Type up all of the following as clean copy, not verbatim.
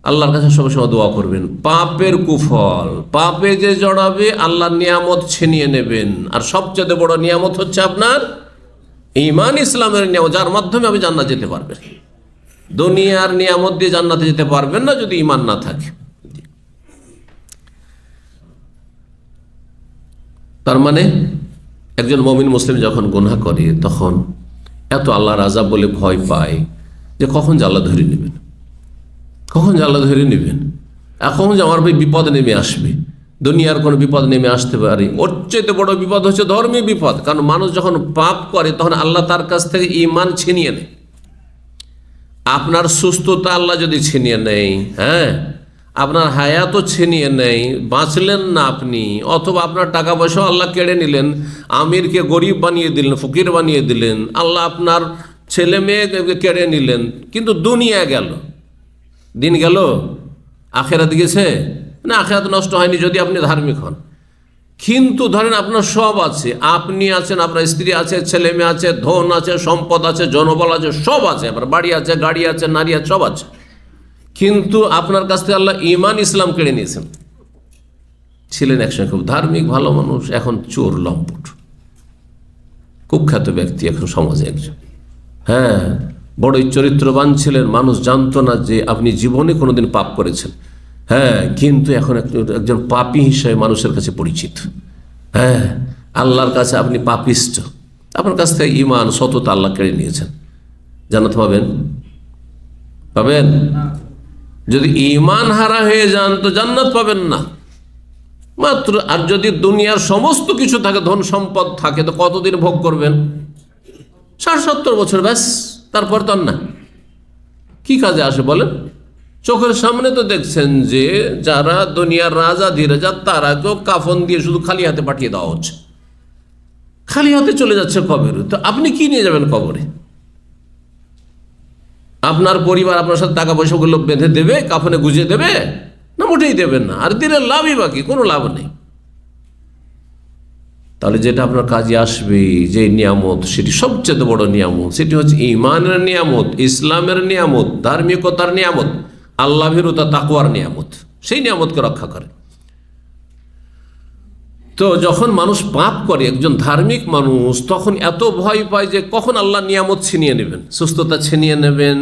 আল্লাহর কাছে সবসময় দোয়া করবেন। পাপের কুফল, পাপে যে জড়াবে আল্লাহর নিয়ামত ছিনিয়ে নেবেন। আর সবচেয়ে বড় নিয়ামত হচ্ছে আপনার ঈমান, ইসলামের নিয়ামত, যার মাধ্যমে আপনি জান্নাত যেতে পারবেন। দুনিয়ার নিয়ামত দিয়ে জান্নাতে যেতে পারবেন না যদি ঈমান না থাকে। তার মানে একজন মুমিন মুসলিম যখন গুনাহ করে তখন এত আল্লাহর আযাব বলে ভয় পায় যে কখন যে আল্লাহ ধরে নেবেন, কখন যে আল্লাহ ধরে নেবেন, এখন যে আমার ভাই বিপদ নেমে আসবে। দুনিয়ার কোনো বিপদ নেমে আসতে পারে, ওর চাইতে বড় বিপদ হচ্ছে ধর্মীয় বিপদ। কারণ মানুষ যখন পাপ করে তখন আল্লাহ তার কাছ থেকে ঈমান ছিনিয়ে নেয়। আপনার সুস্থতা আল্লাহ যদি ছিনিয়ে নেয়, হ্যাঁ, আপনার হায়াতও ছিনিয়ে নেয়, বাঁচলেন না আপনি, অথবা আপনার টাকা পয়সাও আল্লাহ কেড়ে নিলেন, আমিরকে গরিব বানিয়ে দিলেন, ফকির বানিয়ে দিলেন, আল্লাহ আপনার ছেলে মেয়েকে কেড়ে নিলেন, কিন্তু দুনিয়া গেল, দিন গেল, আখেরাত গেছে না? আখেরাত নষ্ট হয়নি যদি আপনি ধার্মিক হন। কিন্তু ধরেন আপনার সব আছে, আপনি আছেন, আপনার স্ত্রী আছে, ছেলে মেয়ে আছে, ধন আছে, সম্পদ আছে, জনবল আছে, সব আছে, আপনার বাড়ি আছে, গাড়ি আছে, নারী আছে, সব আছে, কিন্তু আপনার কাছ থেকে আল্লাহ ঈমান ইসলাম কেড়ে নিয়েছেন। ছিলেন একসময় খুব ধার্মিক ভালো মানুষ, এখন চোর লম্পট, কুখ্যাত ব্যক্তি এখন সমাজে একজন, হ্যাঁ, বড়ই চরিত্রবান ছিলেন, মানুষ জানতো না যে আপনি জীবনে কোনোদিন পাপ করেছেন, হ্যাঁ, কিন্তু এখন একজন পাপী হিসেবে মানুষের কাছে পরিচিত। হ্যাঁ, আল্লাহর কাছে আপনি পাপিষ্ট, আপনার কাছ থেকে ঈমান সততা আল্লাহ কেড়ে নিয়েছেন। জান্নাত পাবেন? পাবেন? যদি ঈমান হারা হয়ে যান তো জান্নাত পাবেন না মাত্র। আর যদি দুনিয়ার সমস্ত কিছু থাকে, ধন সম্পদ থাকে, তো কতদিন ভোগ করবেন? 60-70 বছর, ব্যাস, তারপর তো না। কি কাজে আসে বলেন? চোখের সামনে তো দেখছেন যে যারা দুনিয়ার রাজা ধীরাজা তারাকেও কাফন দিয়ে শুধু খালি হাতে পাঠিয়ে দেওয়া হচ্ছে, খালি হাতে চলে যাচ্ছে কবরে। তো আপনি কি নিয়ে যাবেন কবরে? আপনার পরিবার আপনার সাথে টাকা পয়সাগুলো বেঁধে দেবে, কাফনে গুজিয়ে দেবে? না, মোটেই দেবেন না। আর দিলে লাভই বাকি, কোনো লাভ নেই। তাহলে যেটা আপনার কাজে আসবে, যে নিয়ামত, সেটি সবচেয়ে বড় নিয়ামত, সেটি হচ্ছে ঈমানের নিয়ামত, ইসলামের নিয়ামত, ধার্মিকতার নিয়ামত, আল্লাহ ভীরুতা তাকওয়ার নিয়ামত। সেই নিয়ামতকে রক্ষা করে। তো যখন মানুষ পাপ করে, একজন ধার্মিক মানুষ, তখন এত ভয় পায় যে কখন আল্লাহ নিয়ামত ছিনিয়ে নেবেন, সুস্থতা ছিনিয়ে নেবেন,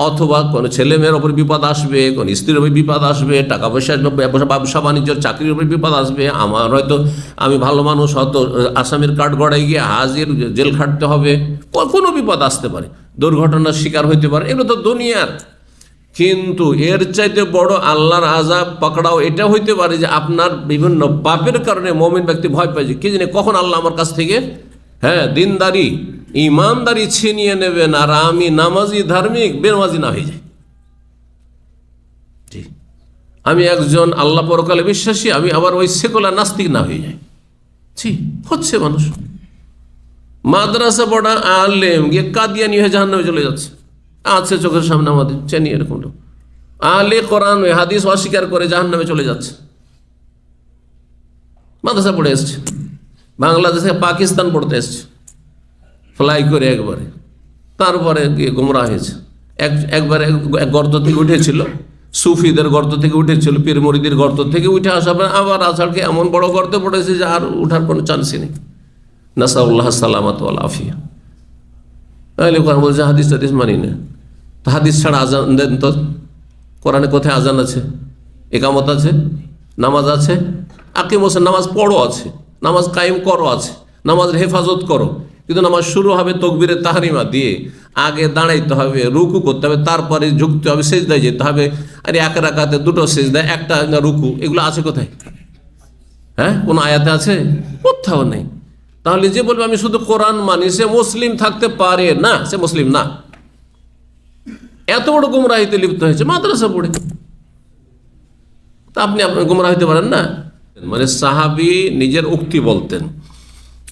অথবা কোনো ছেলে মেয়ের ওপর বিপদ আসবে, কোন স্ত্রীর ওপর বিপদ আসবে, টাকা পয়সা, ব্যবসা বাণিজ্যের চাকরির উপর বিপদ আসবে, আমার হয়তো, আমি ভালো মানুষ, হয়তো আসামির কাঠ গড়াই গিয়ে হাজির জেল খাটতে হবে, কোনো বিপদ আসতে পারে, দুর্ঘটনার শিকার হইতে পারে, এগুলো তো দুনিয়ার। কিন্তু এর চাইতে বড় আল্লাহর আযাব পাকড়াও এটা হইতে পারে যে আপনার বিভিন্ন পাপের কারণে মুমিন ব্যক্তি ভয় পায় যে কি জানে কখন আল্লাহ আমার কাছ থেকে, হ্যাঁ, দিনদারি ঈমানদারি ছিনিয়ে নেবেন, আর আমি নামাজি ধার্মিক বেনামাজি না হয়ে যাই। আমি একজন আল্লাহ পরকালে বিশ্বাসী, আমি আবার ওই সেকুলার নাস্তিক না হয়ে যাই। হচ্ছে মানুষ মাদ্রাসা পড়া আলেম গিয়ে কাদিয়ানি হয়ে জাহান্নামে চলে যাচ্ছে, আছে চোখের সামনে আমাদের, চেনি এরকম লোক। আলে কোরআন হাদিস অস্বীকার করে জাহান্নামে চলে যাচ্ছে। মাদ্রাসা পড়ে এসছে, বাংলাদেশ থেকে পাকিস্তান পড়তে এসছে, ফ্লাই করে একবারে, তারপরে গিয়ে গোমরা হয়েছে। একবারে এক গর্ত থেকে উঠেছিল, সুফিদের গর্ত থেকে উঠেছিল, পীর মুরিদের গর্ত থেকে উঠে আসা, আবার আষাঢ়কে এমন বড় গর্তে পড়েছে যে আর উঠার কোনো চান্সই নেই। নাসাউল্লাহ সালামাত ওয়াল আফিয়া। তাহলে কোরআন বলছে হাদিস টাদিস মানি না, তো হাদিস ছাড়া আজান দেন তো। কোরআনে কোথায় আজান আছে, একামত আছে, নামাজ আছে, আকিম হোসেন নামাজ পড়ো আছে, নামাজ কায়েম করো আছে, নামাজের হেফাজত করো, কিন্তু নামাজ শুরু হবে তকবীরে তাহরিমা দিয়ে, আগে দাঁড়াইতে হবে, রুকু করতে হবে, তারপরে ঝুঁকতে হবে, সেজদায় যেতে হবে। আরে এক রাকাতে দুটো সেজদা, একটা রুকু, এগুলো আছে কোথায়? হ্যাঁ, কোন আয়াতে আছে? কোথাও নেই। তাহলে যে বলবে আমি শুধু কোরআন মানি, সে মুসলিম থাকতে পারে না, সে মুসলিম না। এত বড় গুমরাহিতে লিপ্ত হয়েছে মাদ্রাসা পড়ে, তা আপনি আপনার গুমরাহ হইতে পারেন না? মানে সাহাবী নিজের উক্তি বলতেন,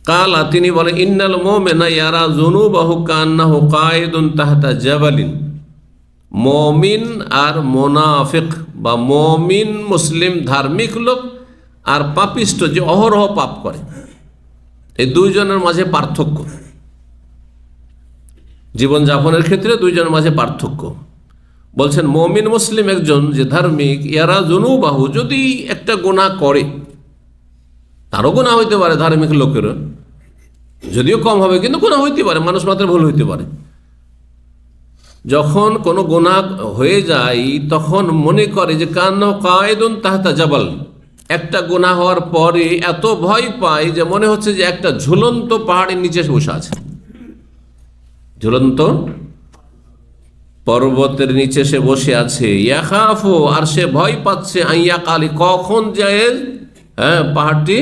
কালা, তিনি বলেন, ইন্নাল মুমিনা ইয়ারা যুনুবাহু কান্নাহু কায়িদুন তাহতা জাবালিন। মুমিন আর মুনাফিক, বা মুমিন মুসলিম ধার্মিক লোক আর পাপিষ্ট যে অহরহ পাপ করে, এই দুইজনের মাঝে পার্থক্য, জীবনযাপনের ক্ষেত্রে দুইজনের মাঝে পার্থক্য। বলছেন মুমিন মুসলিম একজন যে ধার্মিক, ইয়ারা যুনুবাহু, যদি একটা গুনাহ করে, তারও গুনাহ হইতে পারে, ধার্মিক লোকেরও যদিও কম হবে, কিন্তু গুনাহ হইতে পারে, মানুষ মাত্র ভুল হইতে পারে। যখন কোনো গুনাহ হয়ে যায় তখন মনে করে যে কান্ন কায়েদুন তাহতা জাবাল, একটা গুনাহ হওয়ার পরে এত ভয় পায় যে মনে হচ্ছে যে একটা ঝুলন্ত পাহাড়ের নিচে বসে আছে, ঝুলন্ত পর্বতের নিচে সে বসে আছে। ইয়াখাফু, আর সে ভয় পাচ্ছে, আইয়া কালি, কখন যায় পাহাড়টি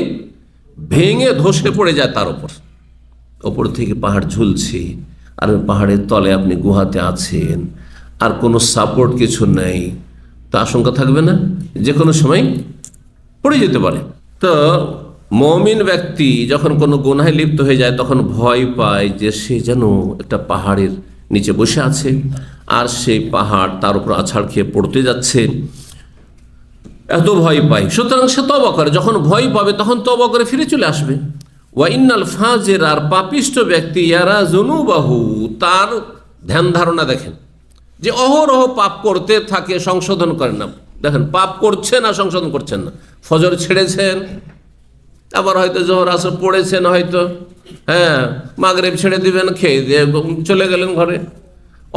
ভেঙে ধসে পড়ে যায় তার ওপর থেকে পাহাড় ঝুলছে, আর পাহাড়ের তলে আপনি গুহাতে আছেন, আর কোনো সাপোর্ট কিছু নেই, তা আশঙ্কা থাকবে না যে কোনো সময় পড়ে যেতে পারে। তো মুমিন ব্যক্তি যখন কোনো গুনাহে লিপ্ত হয়ে যায় তখন ভয় পায় যে সে যেন একটা পাহাড়ের নিচে বসে আছে, আর সেই পাহাড় তার উপর আছাড় খেয়ে পড়তে যাচ্ছে, এত ভয় পায়। সুতরাং সে তওবা করে, যখন ভয় পাবে তখন তওবা করে ফিরে চলে আসবে। ওয়া ইন্নাল ফাজির, আর পাপিষ্ট ব্যক্তি, ইয়ারা যুনুবাহু, তার ধ্যান ধারণা দেখেন যে অহরহ পাপ করতে থাকে, সংশোধন করেন না। দেখেন পাপ করছেন আর সংশোধন করছেন না। ফজর ছেড়েছেন, আবার হয়তো জোহর আসর পড়েছেন, হয়তো মাগরিব ছেড়ে দিবেন, খেয়ে দিয়ে চলে গেলেন ঘরে,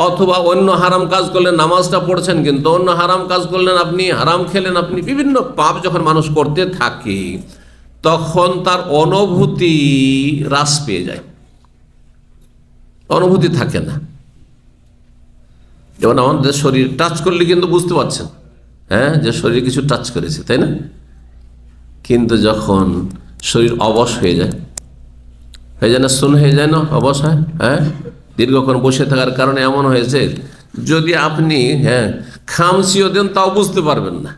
অথবা অন্য হারাম কাজ করলেন, নামাজটা পড়ছেন কিন্তু অন্য হারাম কাজ করলেন, আপনি হারাম খেলেন, আপনি বিভিন্ন পাপ যখন মানুষ করতে থাকে তখন তার অনুভূতি হ্রাস পেয়ে যায়, অনুভূতি থাকে না। যেমন আমাদের শরীর টাচ করলে কিন্তু বুঝতে পারছেন যে শরীর কিছু টাচ করেছে, তাই না? কিন্তু যখন শরীর অবশ হয়ে যায় না, শূন্য হয়ে যায় না, অবশ হয়, দীর্ঘক্ষণ বসে থাকার কারণে এমন হয়েছে, যদি আপনি খামচিও দেন তাও বুঝতে পারবেন না।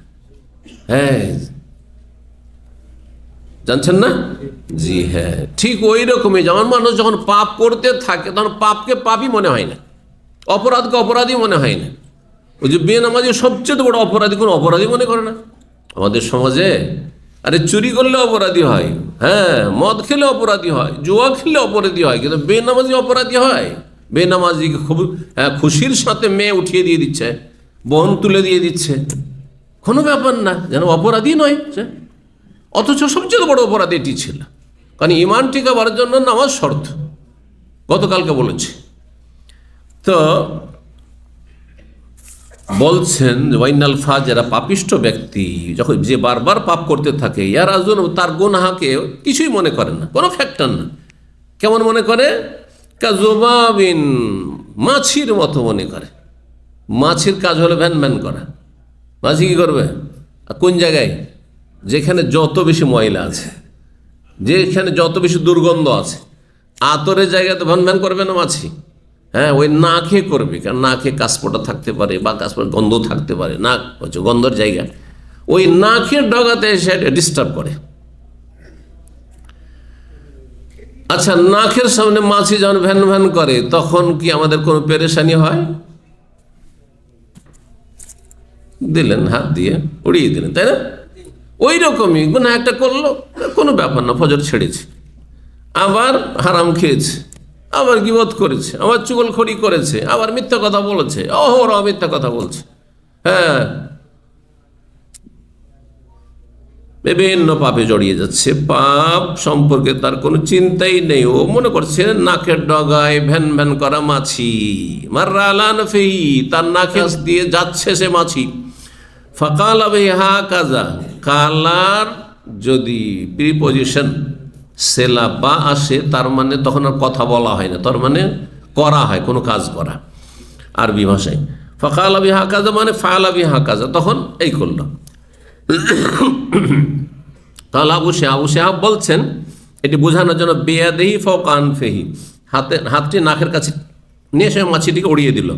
জানছেন না? জি হ্যাঁ, ঠিক ওই রকমই যেমন মানুষ যখন পাপ করতে থাকে তখন পাপকে পাপই মনে হয় না, অপরাধকে অপরাধী মনে হয় না। ওই যে বেনামাজি সবচেয়ে বড় অপরাধী, কোনো অপরাধী মনে করে না আমাদের সমাজে। আরে চুরি করলে অপরাধী হয়, মদ খেলে অপরাধী হয়, জুয়া খেলে অপরাধী হয়, কিন্তু বেনামাজি অপরাধী হয়? বেনামাজিকে খুব খুশির সাথে মেয়ে উঠিয়ে দিয়ে দিচ্ছে, বোন তুলে দিয়ে দিচ্ছে, কোনো ব্যাপার না, যেন অপরাধী নয়। অথচ সবচেয়ে বড় অপরাধ এটি ছিল, কারণ ইমান টিকাবার জন্য নামাজ শর্ত, গতকালকে বলেছি। তো বলছেন ওয়াইনাল ফাজেরা, পাপিষ্ট ব্যক্তি যখন যে বারবার পাপ করতে থাকে, ইয়ারা তার গুনাহকে কিছুই মনে করে না, কোনো ফ্যাক্টর না। কেমন মনে করে? কাযুবাবিন, মাছির মতো মনে করে। মাছির কাজ হলো ভ্যান ভ্যান করা। মাছি কি করবে? কোন জায়গায়? যেখানে যত বেশি ময়লা আছে, যেখানে যত বেশি দুর্গন্ধ আছে, আতরের জায়গাতে ভ্যান ভ্যান করবে না মাছি। ওই না খেয়ে করবে, কারণ না খেয়ে কাশপোটা থাকতে পারে বা কাশপোটা গন্ধ থাকতে পারে, নাক হচ্ছে গন্ধর জায়গা, ওই না খেয়ে ডগাতে এসে ডিস্টার্ব করে। আচ্ছা, নাকের সামনে মাছি যখন ভ্যান ভ্যান করে তখন কি আমাদের কোনো পেরেশানি হয়? দিলেন হাত দিয়ে উড়িয়ে দিলেন, তাই না? ওই রকমই গুনাহ একটা করলো, কোনো ব্যাপার না, ফজর ছেড়েছে, আবার হারাম খেয়েছে, আবার গীবত করেছে, আবার চুগলখড়ি করেছে, আবার মিথ্যা কথা বলেছে, অহরহ মিথ্যা কথা বলছে, বিভিন্ন পাপে জড়িয়ে যাচ্ছে। পাপ সম্পর্কে তার কোনো চিন্তাই নেই, ও মনে করছে নাকের ডগায় ভ্যান ভ্যান করা মাছি, মাররা আলা নফিহি, তার নাকে দিয়ে যাচ্ছে সে মাছি। ফাকালা বিহা কাজা, কালার যদি প্রিপজিশন সেলা বা আসে তার মানে তখন আর কথা বলা হয় না, তার মানে করা হয়, কোনো কাজ করা আরবি ভাষায়। ফাকালা বিহা কাজা মানে ফালা বিহা কাজা, তখন এই করলো। তাহলে আবু শাহাব বলছেন এটি বোঝানোর জন্য বেয়াদেহি ফাওকা আনফিহি, হাতটি নাকের কাছে নিয়ে সে মাছিটিকে উড়িয়ে দিল।